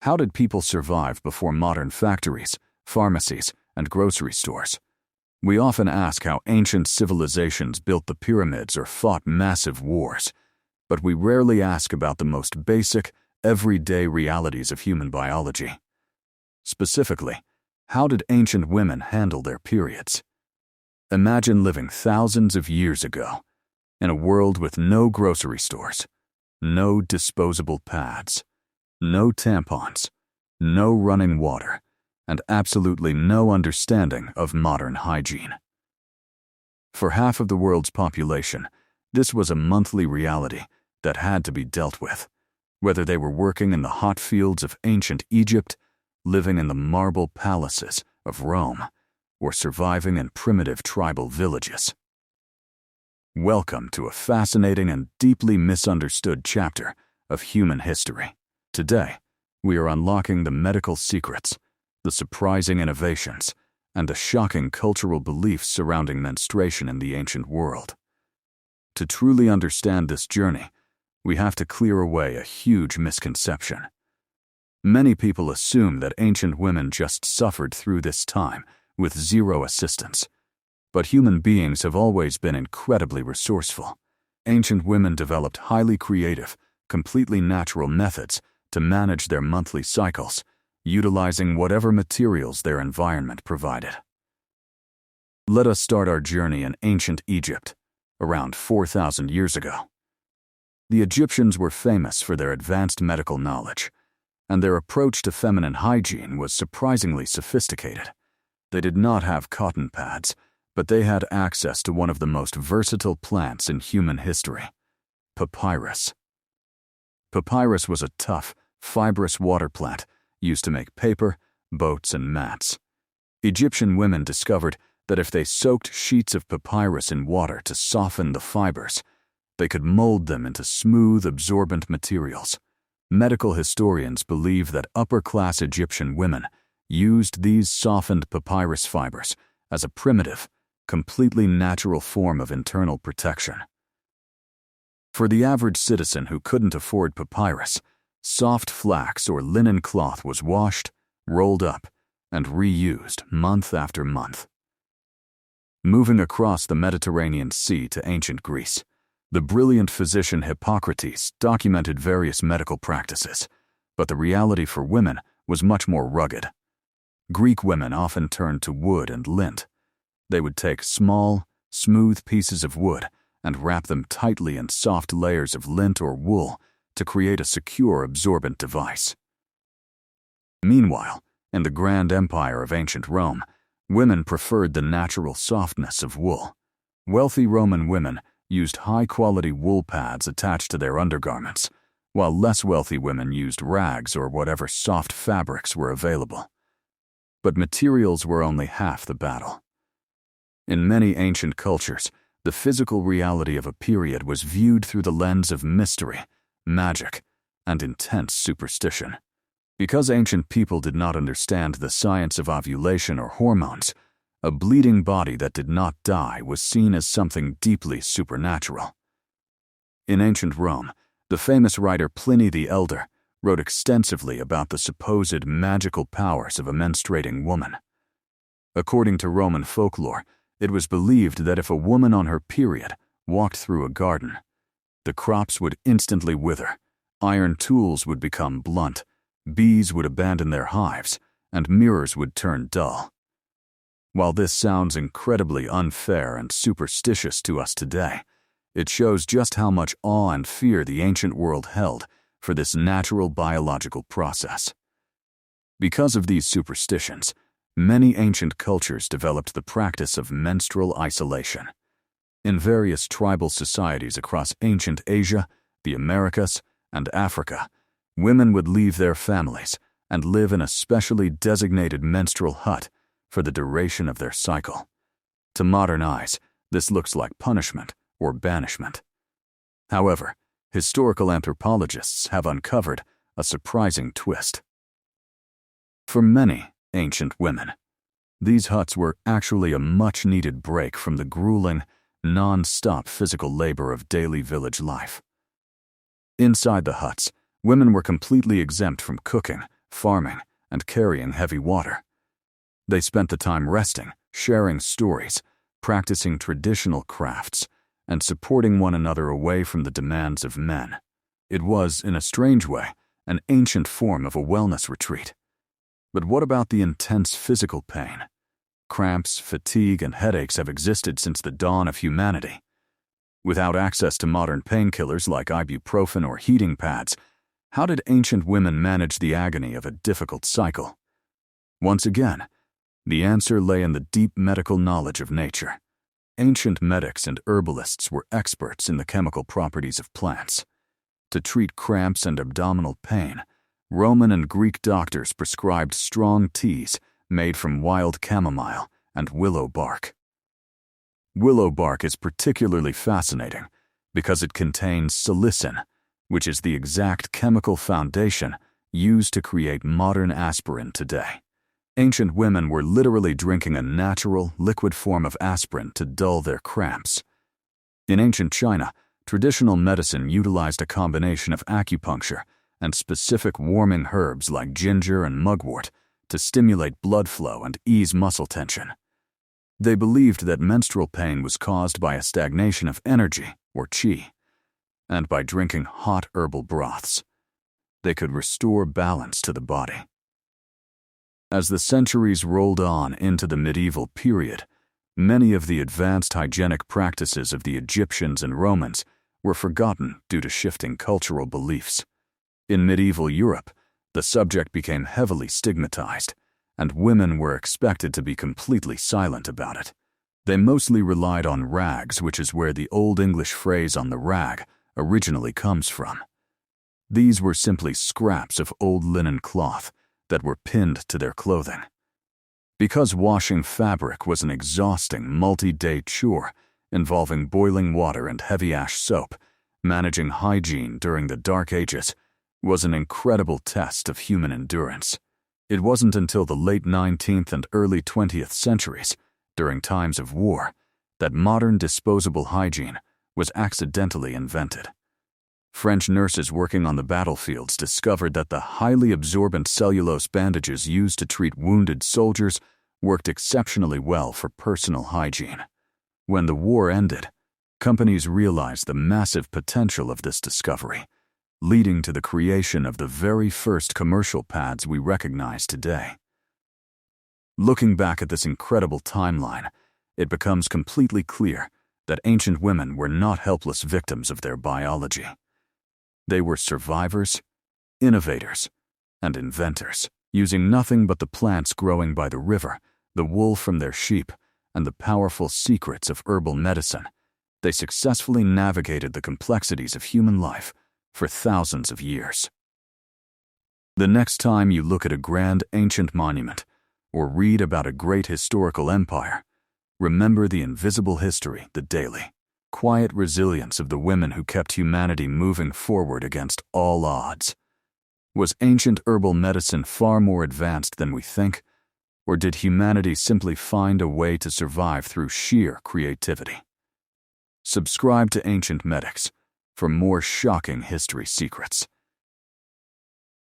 How did people survive before modern factories, pharmacies, and grocery stores? We often ask how ancient civilizations built the pyramids or fought massive wars, but we rarely ask about the most basic, everyday realities of human biology. Specifically, how did ancient women handle their periods? Imagine living thousands of years ago, in a world with no grocery stores, no disposable pads, no tampons, no running water, and absolutely no understanding of modern hygiene. For half of the world's population, this was a monthly reality that had to be dealt with, whether they were working in the hot fields of ancient Egypt, living in the marble palaces of Rome, or surviving in primitive tribal villages. Welcome to a fascinating and deeply misunderstood chapter of human history. Today, we are unlocking the medical secrets, the surprising innovations, and the shocking cultural beliefs surrounding menstruation in the ancient world. To truly understand this journey, we have to clear away a huge misconception. Many people assume that ancient women just suffered through this time with zero assistance. But human beings have always been incredibly resourceful. Ancient women developed highly creative, completely natural methods to manage their monthly cycles, utilizing whatever materials their environment provided. Let us start our journey in ancient Egypt, around 4,000 years ago. The Egyptians were famous for their advanced medical knowledge, and their approach to feminine hygiene was surprisingly sophisticated. They did not have cotton pads, but they had access to one of the most versatile plants in human history, papyrus. Papyrus was a tough, fibrous water plant used to make paper, boats, and mats. Egyptian women discovered that if they soaked sheets of papyrus in water to soften the fibers, they could mold them into smooth, absorbent materials. Medical historians believe that upper-class Egyptian women used these softened papyrus fibers as a primitive, completely natural form of internal protection. For the average citizen who couldn't afford papyrus, soft flax or linen cloth was washed, rolled up, and reused month after month. Moving across the Mediterranean Sea to ancient Greece, the brilliant physician Hippocrates documented various medical practices, but the reality for women was much more rugged. Greek women often turned to wood and lint. They would take small, smooth pieces of wood and wrap them tightly in soft layers of lint or wool to create a secure, absorbent device. Meanwhile, in the grand empire of ancient Rome, women preferred the natural softness of wool. Wealthy Roman women used high-quality wool pads attached to their undergarments, while less wealthy women used rags or whatever soft fabrics were available. But materials were only half the battle. In many ancient cultures, the physical reality of a period was viewed through the lens of mystery, magic, and intense superstition. Because ancient people did not understand the science of ovulation or hormones, a bleeding body that did not die was seen as something deeply supernatural. In ancient Rome, the famous writer Pliny the Elder wrote extensively about the supposed magical powers of a menstruating woman. According to Roman folklore, it was believed that if a woman on her period walked through a garden, the crops would instantly wither, iron tools would become blunt, bees would abandon their hives, and mirrors would turn dull. While this sounds incredibly unfair and superstitious to us today, it shows just how much awe and fear the ancient world held for this natural biological process. Because of these superstitions, many ancient cultures developed the practice of menstrual isolation. In various tribal societies across ancient Asia, the Americas, and Africa, women would leave their families and live in a specially designated menstrual hut for the duration of their cycle. To modern eyes, this looks like punishment or banishment. However, historical anthropologists have uncovered a surprising twist. For many ancient women, these huts were actually a much-needed break from the grueling, non-stop physical labor of daily village life. Inside the huts, women were completely exempt from cooking, farming, and carrying heavy water. They spent the time resting, sharing stories, practicing traditional crafts, and supporting one another away from the demands of men. It was, in a strange way, an ancient form of a wellness retreat. But what about the intense physical pain? Cramps, fatigue, and headaches have existed since the dawn of humanity. Without access to modern painkillers like ibuprofen or heating pads, how did ancient women manage the agony of a difficult cycle? Once again, the answer lay in the deep medical knowledge of nature. Ancient medics and herbalists were experts in the chemical properties of plants. To treat cramps and abdominal pain, Roman and Greek doctors prescribed strong teas made from wild chamomile and willow bark. Willow bark is particularly fascinating because it contains salicin, which is the exact chemical foundation used to create modern aspirin today. Ancient women were literally drinking a natural, liquid form of aspirin to dull their cramps. In ancient China, traditional medicine utilized a combination of acupuncture and specific warming herbs like ginger and mugwort to stimulate blood flow and ease muscle tension. They believed that menstrual pain was caused by a stagnation of energy, or qi, and by drinking hot herbal broths, they could restore balance to the body. As the centuries rolled on into the medieval period, many of the advanced hygienic practices of the Egyptians and Romans were forgotten due to shifting cultural beliefs. In medieval Europe, the subject became heavily stigmatized, and women were expected to be completely silent about it. They mostly relied on rags, which is where the Old English phrase "on the rag" originally comes from. These were simply scraps of old linen cloth that were pinned to their clothing. Because washing fabric was an exhausting multi-day chore involving boiling water and heavy ash soap, managing hygiene during the Dark Ages was an incredible test of human endurance. It wasn't until the late 19th and early 20th centuries, during times of war, that modern disposable hygiene was accidentally invented. French nurses working on the battlefields discovered that the highly absorbent cellulose bandages used to treat wounded soldiers worked exceptionally well for personal hygiene. When the war ended, companies realized the massive potential of this discovery, leading to the creation of the very first commercial pads we recognize today. Looking back at this incredible timeline, it becomes completely clear that ancient women were not helpless victims of their biology. They were survivors, innovators, and inventors, using nothing but the plants growing by the river, the wool from their sheep, and the powerful secrets of herbal medicine. They successfully navigated the complexities of human life for thousands of years. The next time you look at a grand ancient monument or read about a great historical empire, remember the invisible history, the daily, quiet resilience of the women who kept humanity moving forward against all odds. Was ancient herbal medicine far more advanced than we think, or did humanity simply find a way to survive through sheer creativity? Subscribe to Ancient Medics for more shocking history secrets.